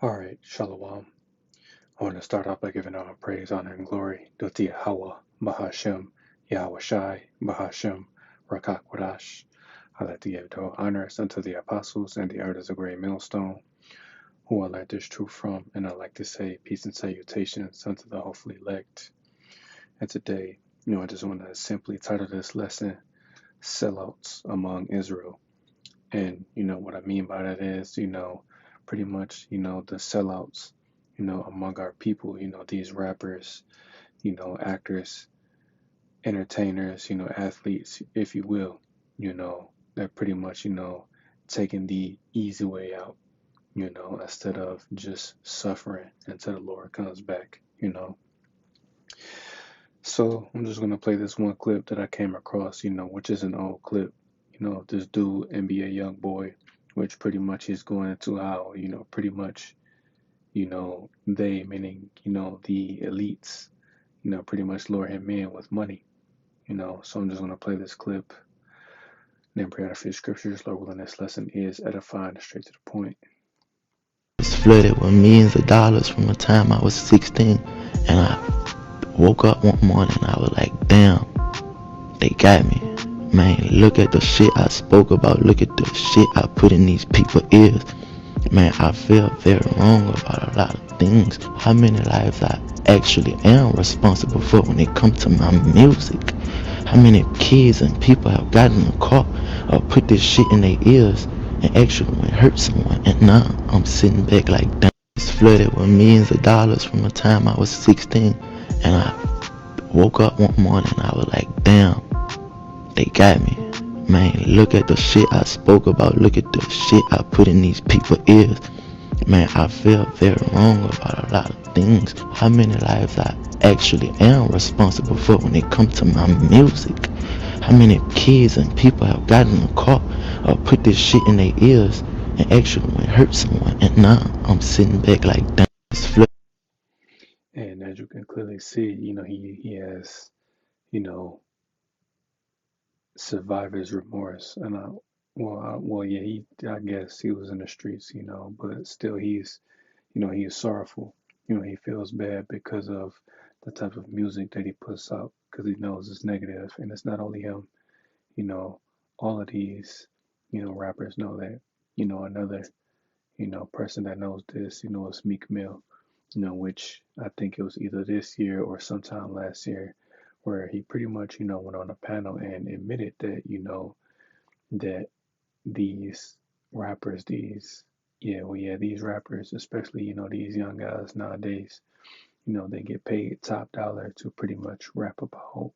All right, Shalom. I want to start off by giving all praise, honor, and glory to Yahweh, Bahashem, Yahweh Shai, Bahashem, Rakakwadash. I like to give honors unto the apostles and the elders of Great Millstone, who I learned this truth from, and I like to say peace and salutations unto the hopefully elect. And today, I just want to simply title this lesson, Sellouts Among Israel. And, what I mean by that is, pretty much, the sellouts, among our people, these rappers, actors, entertainers, athletes, if you will, they're pretty much, taking the easy way out, instead of just suffering until the Lord comes back. So I'm just gonna play this one clip that I came across, which is an old clip, of this dude, NBA young boy, which pretty much he's going into how, pretty much, they meaning, the elites, pretty much lure him in with money. So I'm just gonna play this clip, then pray out a few scriptures. Lord willing, this lesson is edifying and straight to the point. Was flooded with millions of dollars from the time I was 16, and I woke up one morning and I was like, damn, they got me. Man, look at the shit I spoke about. Look at the shit I put in these people's ears. Man, I feel very wrong about a lot of things. How many lives I actually am responsible for when it comes to my music. How many kids and people have gotten in the car or put this shit in their ears and actually went hurt someone. And now I'm sitting back like, damn. It's flooded with millions of dollars from the time I was 16, and I woke up one morning and I was like, damn, they got me. Man, look at the shit I spoke about. Look at the shit I put in these people's ears. Man, I feel very wrong about a lot of things. How many lives I actually am responsible for when it comes to my music. How many kids and people have gotten in the car or put this shit in their ears and actually went hurt someone. And now I'm sitting back like, damn, it's flooded. And as you can clearly see, he has, you know, survivor's remorse. And yeah, I guess he was in the streets, but still he is sorrowful. He feels bad because of the type of music that he puts out because he knows it's negative. And it's not only him, you know, all of these, rappers know that. Another, person that knows this, is Meek Mill, which I think it was either this year or sometime last year where he pretty much, went on a panel and admitted that, that these rappers, these rappers, especially, these young guys nowadays, they get paid top dollar to pretty much rap about,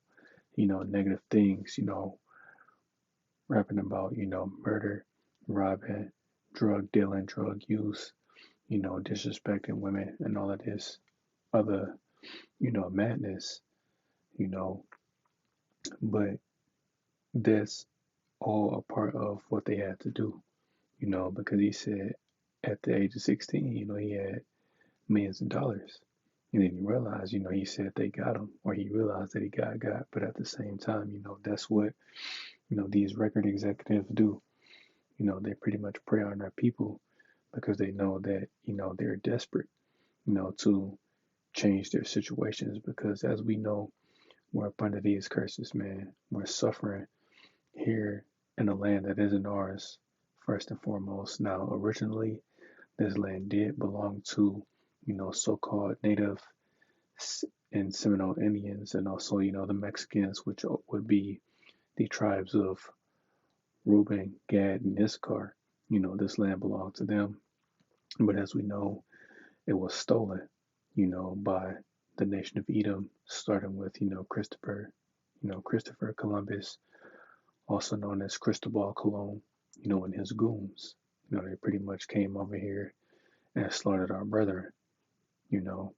negative things, rapping about, murder, robbing, drug dealing, drug use, disrespecting women and all of this other, madness, you know, but that's all a part of what they had to do, because he said at the age of 16, he had millions of dollars. And then you realize, he said they got him, or he realized that he got. But at the same time, that's what, these record executives do. They pretty much prey on their people because they know that, they're desperate, to change their situations. Because as we know, we're up under these curses, man. We're suffering here in a land that isn't ours, first and foremost. Now, originally, this land did belong to, so-called native and Seminole Indians, and also, the Mexicans, which would be the tribes of Reuben, Gad, and Issachar. This land belonged to them. But as we know, it was stolen, by the nation of Edom, starting with, Christopher Columbus, also known as Cristobal Colon, and his goons. They pretty much came over here and slaughtered our brethren, you know.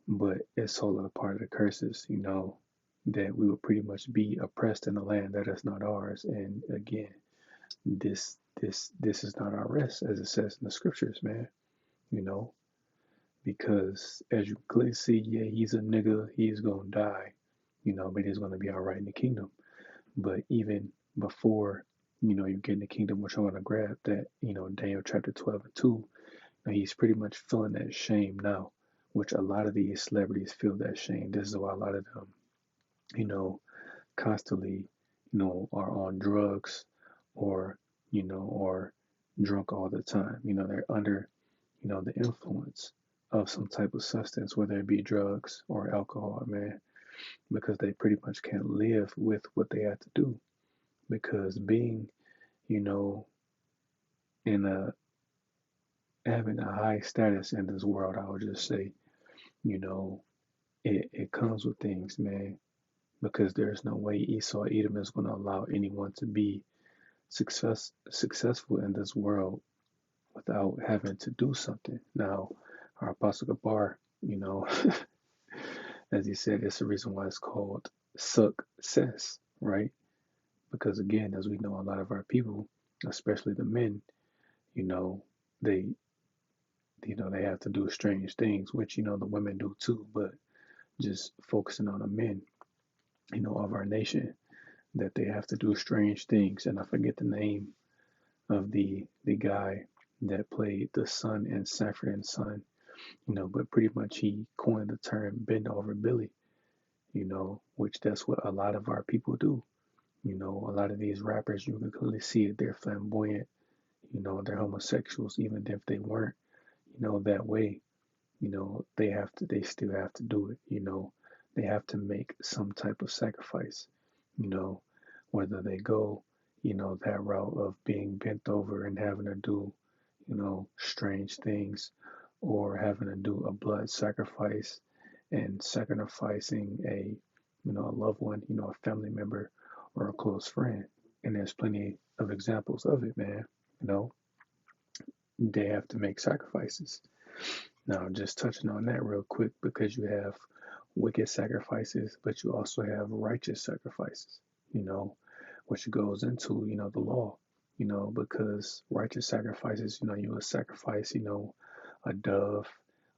But it's all a part of the curses, that we will pretty much be oppressed in a land that is not ours. And again, this is not our rest, as it says in the scriptures, man. You know, because as you clearly see, yeah, he's a nigga, he's gonna die, but he's gonna be all right in the kingdom. But even before, you get in the kingdom, which I'm gonna grab that, Daniel chapter 12 and 2, And he's pretty much feeling that shame now, which a lot of these celebrities feel that shame. This is why a lot of them, you know, constantly, are on drugs or, or drunk all the time. They're under, the influence of some type of substance, whether it be drugs or alcohol, man, because they pretty much can't live with what they have to do. Because being, you know, in a having a high status in this world, I would just say, you know, it comes with things, man, because there's no way Esau Edom is going to allow anyone to be successful in this world without having to do something. Now, our Apostle Gabar, as he said, it's the reason why it's called success, right? Because again, as we know, a lot of our people, especially the men, you know, they they have to do strange things, which the women do too, but just focusing on the men, of our nation, that they have to do strange things. And I forget the name of the guy that played the son in Sanford and Son, but pretty much he coined the term bend over Billy, which that's what a lot of our people do. A lot of these rappers, you can clearly see it, they're flamboyant, they're homosexuals, even if they weren't, that way, they still have to do it, they have to make some type of sacrifice, you know, whether they go, that route of being bent over and having to do, strange things, or having to do a blood sacrifice and sacrificing a loved one, a family member or a close friend. And there's plenty of examples of it, man. You know, they have to make sacrifices. Now, just touching on that real quick, because you have wicked sacrifices, but you also have righteous sacrifices, you know, which goes into, the law, because righteous sacrifices, you would sacrifice, a dove,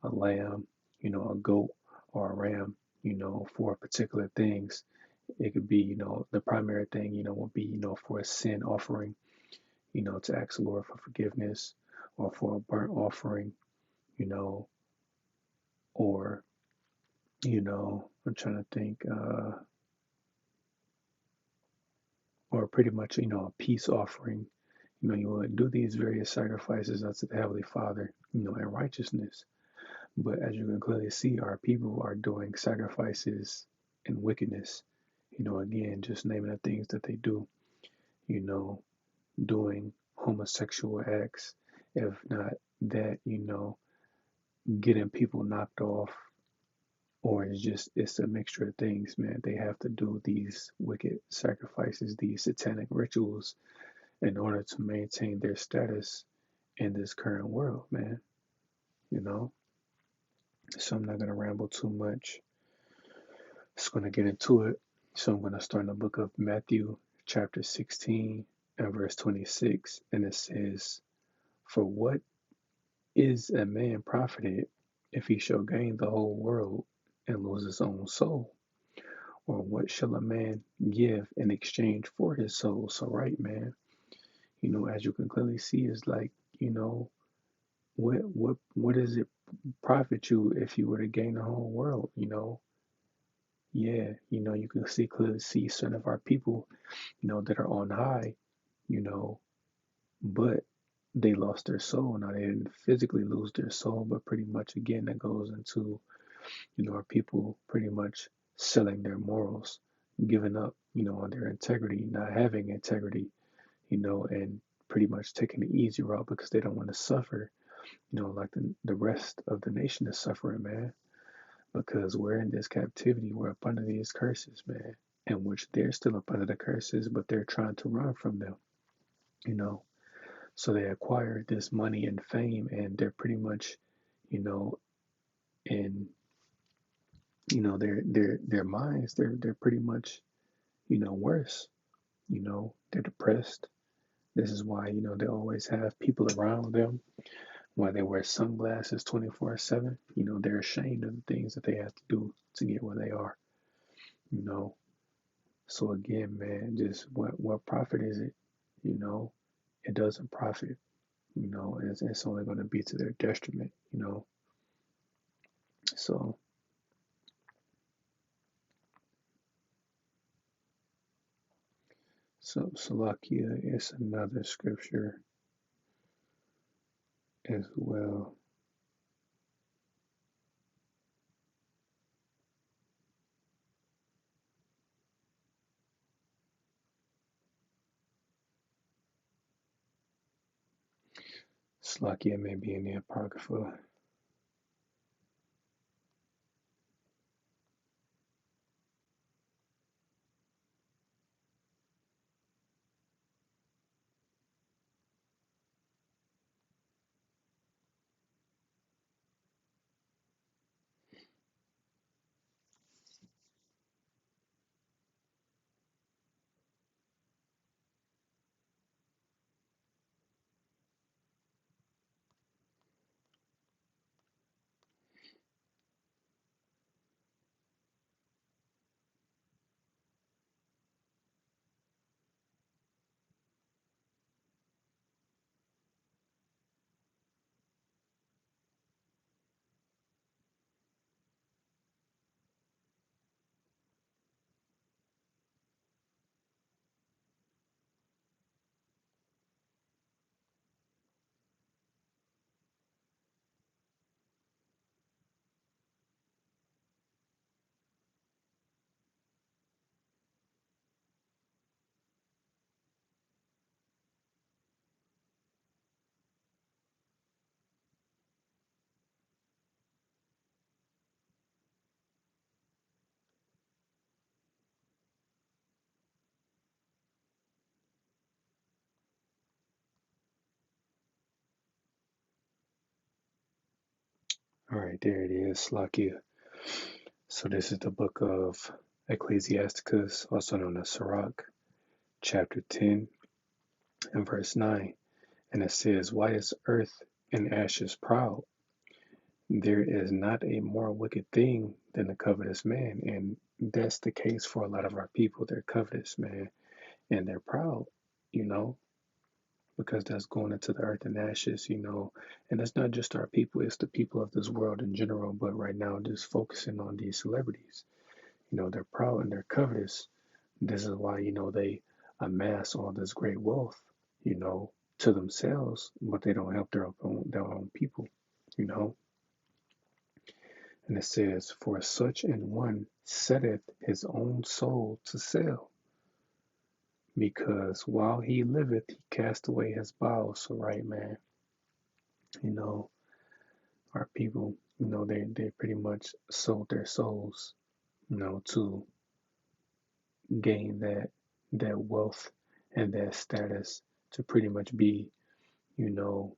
a lamb, a goat or a ram, for particular things. It could be, the primary thing, would be, for a sin offering, to ask the Lord for forgiveness, or for a burnt offering, you know, or I'm trying to think, or pretty much, a peace offering. You would do these various sacrifices unto the Heavenly Father, in righteousness. But as you can clearly see, our people are doing sacrifices in wickedness. Again, just naming the things that they do, you know, doing homosexual acts, if not that, getting people knocked off, or it's a mixture of things, man. They have to do these wicked sacrifices, these satanic rituals, in order to maintain their status in this current world, man. You know, so I'm not gonna ramble too much. Just gonna get into it. So I'm gonna start in the book of Matthew, chapter 16 and verse 26, and it says, "For what is a man profited if he shall gain the whole world and lose his own soul? Or what shall a man give in exchange for his soul?" So, right, man, as you can clearly see, is like, what does it profit you if you were to gain the whole world? Yeah, you can clearly see some of our people, that are on high, you know, but they lost their soul. Now they didn't physically lose their soul, but pretty much again that goes into, our people pretty much selling their morals, giving up, on their integrity, not having integrity, and pretty much taking the easy route because they don't want to suffer, like the rest of the nation is suffering, man. Because we're in this captivity, we're up under these curses, man, in which they're still up under the curses, but they're trying to run from them, you know. So they acquire this money and fame, and they're pretty much, you know, in their minds, they're pretty much, worse. They're depressed. This is why, they always have people around them, why they wear sunglasses 24/7. They're ashamed of the things that they have to do to get where they are, you know. So again, man, just what profit is it? It doesn't profit. it's only going to be to their detriment. So, so Salakia is another scripture as well. Salakia may be in the Apocrypha. All right, there it is, Salakia. So this is the book of Ecclesiasticus, also known as Sirach, chapter 10 and verse 9. And it says, why is earth and ashes proud? There is not a more wicked thing than a covetous man. And that's the case for a lot of our people. They're covetous, man, and they're proud, you know, because that's going into the earth and ashes. And it's not just our people, it's the people of this world in general. But right now, just focusing on these celebrities, they're proud and they're covetous. This is why they amass all this great wealth, you know, to themselves, but they don't help their own people, you know. And it says, for such an one setteth his own soul to sale, because while he liveth, he cast away his bowels. So, right, man, you know, our people, they pretty much sold their souls, to gain that wealth and that status to pretty much be, you know,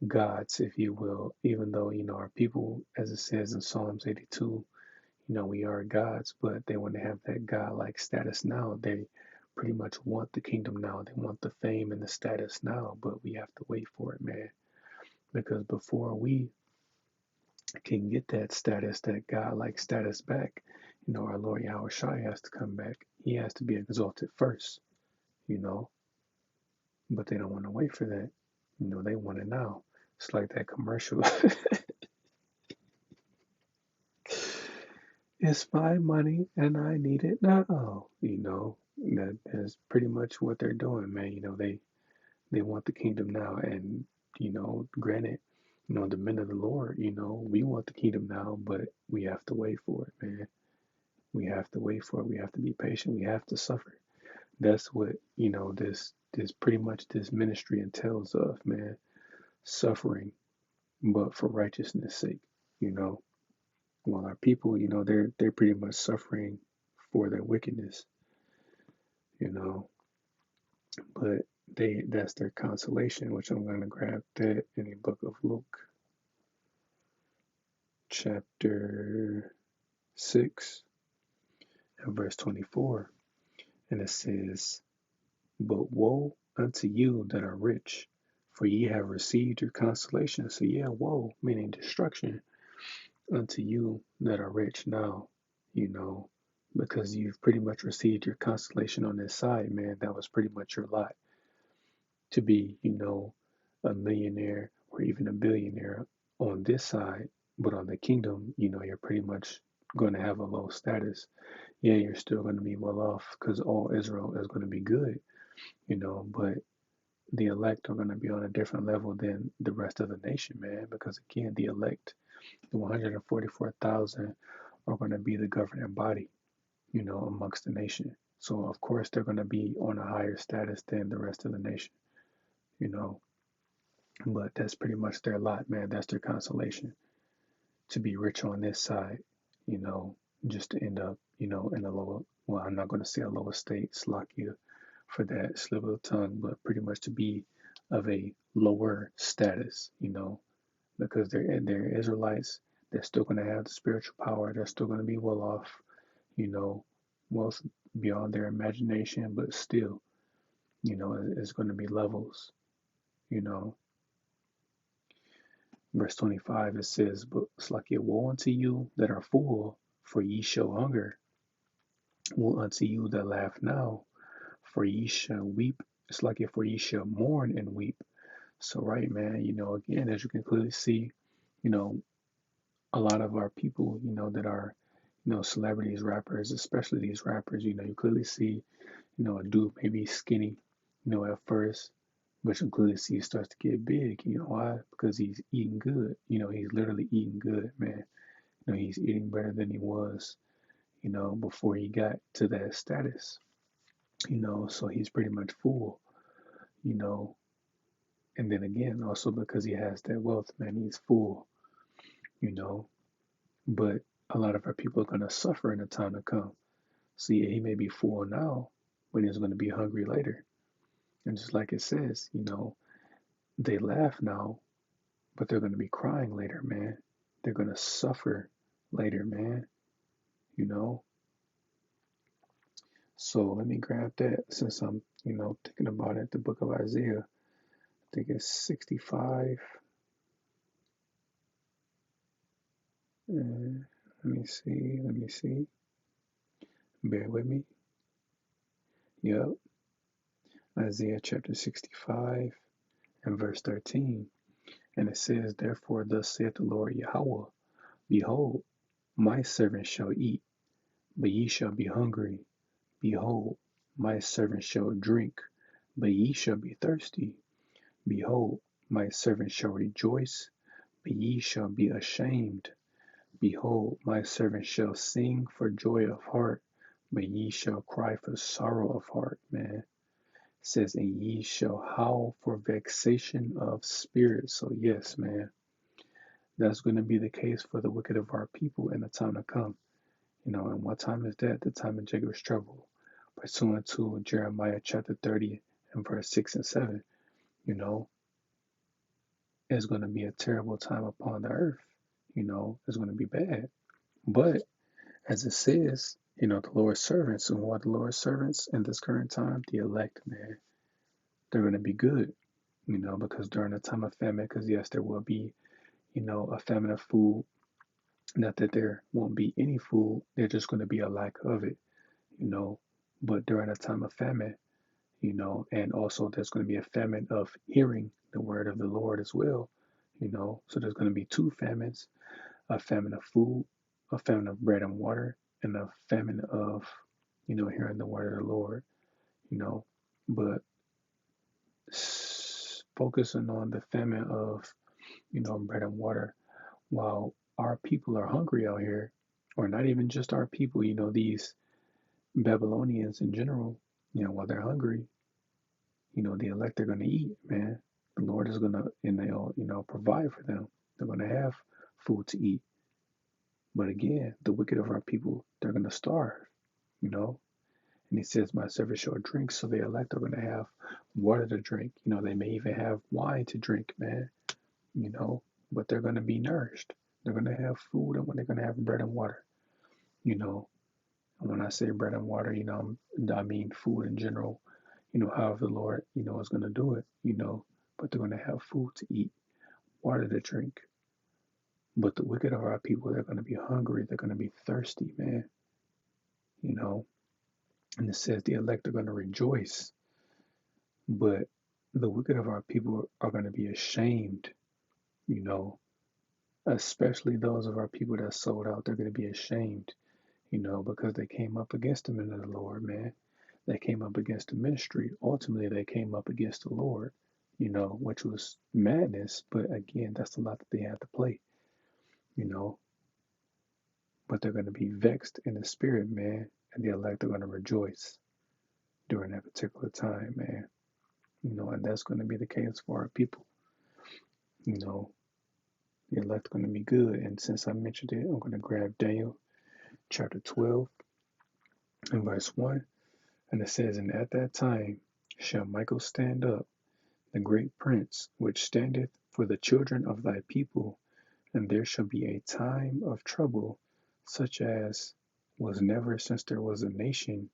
gods, if you will, even though, our people, as it says in Psalms 82, we are gods, but they want to have that God-like status now. They pretty much want the kingdom now. They want the fame and the status now, but we have to wait for it, man. Because before we can get that status, that God-like status back, our Lord Yahweh Shai has to come back. He has to be exalted first, you know, but they don't want to wait for that. They want it now. It's like that commercial. It's my money and I need it now. That is pretty much what they're doing, man. They want the kingdom now. And, granted, the men of the Lord, we want the kingdom now, but we have to wait for it, man. We have to wait for it. We have to be patient. We have to suffer. That's what, this pretty much this ministry entails of, man. Suffering, but for righteousness' sake, you know. While our people, they're pretty much suffering for their wickedness, you know. But that's their consolation, which I'm gonna grab that in the book of Luke, chapter 6 and verse 24. And it says, but woe unto you that are rich, for ye have received your consolation. So yeah, woe, meaning destruction, unto you that are rich now, you know, because you've pretty much received your consolation on this side, man. That was pretty much your lot to be, a millionaire or even a billionaire on this side, but on the kingdom, you're pretty much going to have a low status. Yeah, you're still going to be well off because all Israel is going to be good, but the elect are going to be on a different level than the rest of the nation, man, because again, the elect, the 144,000, are going to be the governing body, amongst the nation. So, of course, they're going to be on a higher status than the rest of the nation, you know, but that's pretty much their lot, man. That's their consolation to be rich on this side, you know, just to end up, in a lower, well, I'm not going to say a lower state, slack you for that slip of the tongue, but pretty much to be of a lower status, because they're Israelites. They're still going to have the spiritual power. They're still going to be well off, you know, wealth beyond their imagination, but still, it's going to be levels, you know. Verse 25, it says, but it's like, woe unto you that are full, for ye shall hunger. Woe unto you that laugh now, for ye shall weep. It's like, for ye shall mourn and weep. So, right, man, again, as you can clearly see, you know, a lot of our people, that are, celebrities, rappers, especially these rappers, you clearly see, a dude maybe skinny, at first, but you clearly see he starts to get big. You know why? Because he's eating good. He's literally eating good, man. He's eating better than he was, before he got to that status, so he's pretty much full, you know, and then again, also because he has that wealth, man, he's full, you know, but a lot of our people are going to suffer in the time to come. See, he may be full now, but he's going to be hungry later. And just like it says, they laugh now, but they're going to be crying later, man. They're going to suffer later, man, you know. So let me grab that since I'm, thinking about it. The book of Isaiah, I think it's 65. And let me see. Bear with me. Yep, Isaiah chapter 65 and verse 13. And it says, therefore, thus saith the Lord Yahweh, behold, my servant shall eat, but ye shall be hungry. Behold, my servant shall drink, but ye shall be thirsty. Behold, my servant shall rejoice, but ye shall be ashamed. Behold, my servant shall sing for joy of heart, but ye shall cry for sorrow of heart, man. It says, and ye shall howl for vexation of spirit. So, yes, man, that's going to be the case for the wicked of our people in the time to come. And what time is that? The time of Jacob's trouble, pursuant to Jeremiah chapter 30 and verse 6 and 7. You know, it's going to be a terrible time upon the earth. It's going to be bad. But as it says, the Lord's servants, and what the Lord's servants in this current time, the elect, man, they're going to be good, because during a time of famine, because yes, there will be, a famine of food. Not that there won't be any food, there's just going to be a lack of it, you know. But during a time of famine, and also there's going to be a famine of hearing the word of the Lord as well, So there's going to be two famines, a famine of food, a famine of bread and water, and a famine of, hearing the word of the Lord, you know. But focusing on the famine of, bread and water, while our people are hungry out here, or not even just our people, these Babylonians in general, while they're hungry, the elect are going to eat, man. The Lord is going to, and they'll, provide for them. They're going to have food to eat. But again, the wicked of our people, they're going to starve, you know. And he says, my servant shall drink, so the elect are going to have water to drink. They may even have wine to drink, man, but they're going to be nourished. They're going to have food and they're going to have bread and water, you know. And when I say bread and water, I mean food in general, however the Lord, is going to do it, but they're going to have food to eat, water to drink. But the wicked of our people, they're going to be hungry. They're going to be thirsty, man, you know. And it says the elect are going to rejoice, but the wicked of our people are going to be ashamed, you know, especially those of our people that sold out. They're going to be ashamed, because they came up against the men of the Lord, man. They came up against the ministry. Ultimately, they came up against the Lord, which was madness. But again, that's a lot that they had to play, you know. But they're going to be vexed in the spirit, man, and the elect are going to rejoice during that particular time, man. And that's going to be the case for our people. You know, the elect are going to be good. And since I mentioned it, I'm going to grab Daniel chapter 12 and verse 1. And it says, "And at that time shall Michael stand up, the great prince, which standeth for the children of thy people, and there shall be a time of trouble, such as was never since there was a nation,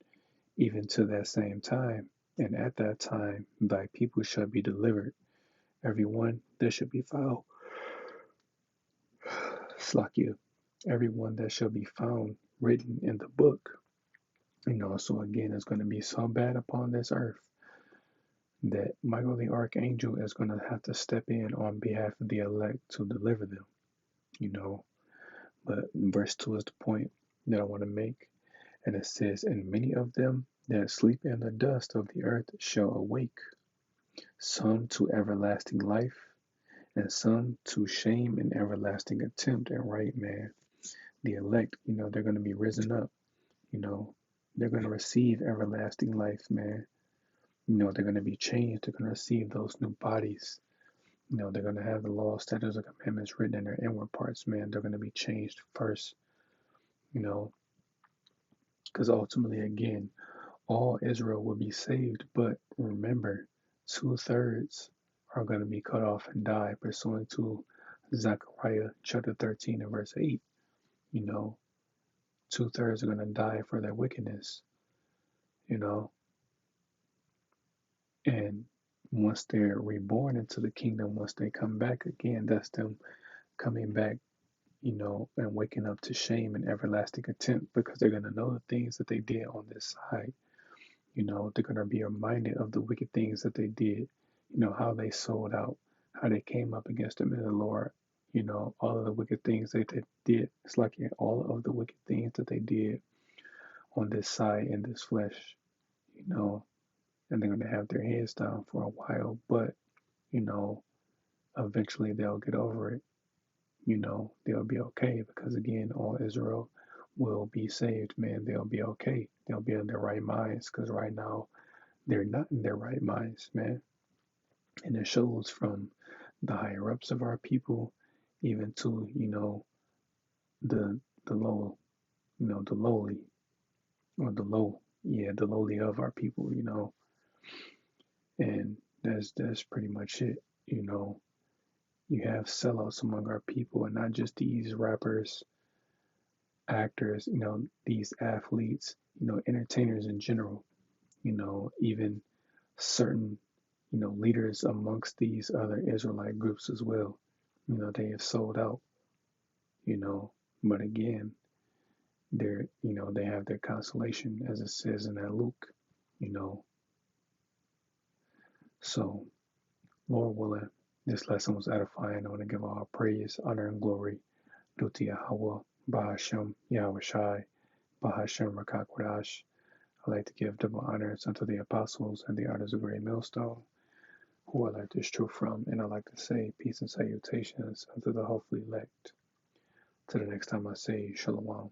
even to that same time. And at that time thy people shall be delivered, every one that shall be found, Slakia, every one that shall be found written in the book." So again, it's going to be so bad upon this earth that Michael the archangel is going to have to step in on behalf of the elect to deliver them, you know. But verse 2 is the point that I want to make. And it says, "And many of them that sleep in the dust of the earth shall awake, some to everlasting life, and some to shame and everlasting contempt." And right, man, the elect, they're going to be risen up, you know, they're going to receive everlasting life, man. They're going to be changed. They're going to receive those new bodies. They're going to have the law, statutes, and commandments written in their inward parts, man. They're going to be changed first, you know, because ultimately, again, all Israel will be saved. But remember, two-thirds are going to be cut off and die, pursuant to Zechariah chapter 13 and verse 8. You know, two-thirds are going to die for their wickedness, you know, and once they're reborn into the kingdom, once they come back again, that's them coming back, and waking up to shame and everlasting contempt, because they're going to know the things that they did on this side. They're going to be reminded of the wicked things that they did, how they sold out, how they came up against them in the Lord, all of the wicked things that they did. It's like all of the wicked things that they did on this side in this flesh, you know, and they're going to have their heads down for a while, but, you know, eventually they'll get over it. They'll be okay, because again, all Israel will be saved, man. They'll be okay. They'll be in their right minds, because right now they're not in their right minds, man. And it shows from the higher ups of our people, even to, the low, the lowly, or the low, yeah, the lowly of our people, and that's pretty much it. You have sellouts among our people, and not just these rappers, actors, these athletes, entertainers in general, even certain, leaders amongst these other Israelite groups as well. They have sold out, you know, but again, they have their consolation, as it says in that Luke, you know. So, Lord willing, this lesson was edifying. I want to give all praise, honor, and glory due to Yahweh, Bahashem, Yahweh Shai, Bahashem Rakakwadash. I like to give double honors unto the apostles and the artists of great millstone, who I learned this truth from, and I like to say peace and salutations unto the hopefully elect. Till the next time I say Shalom.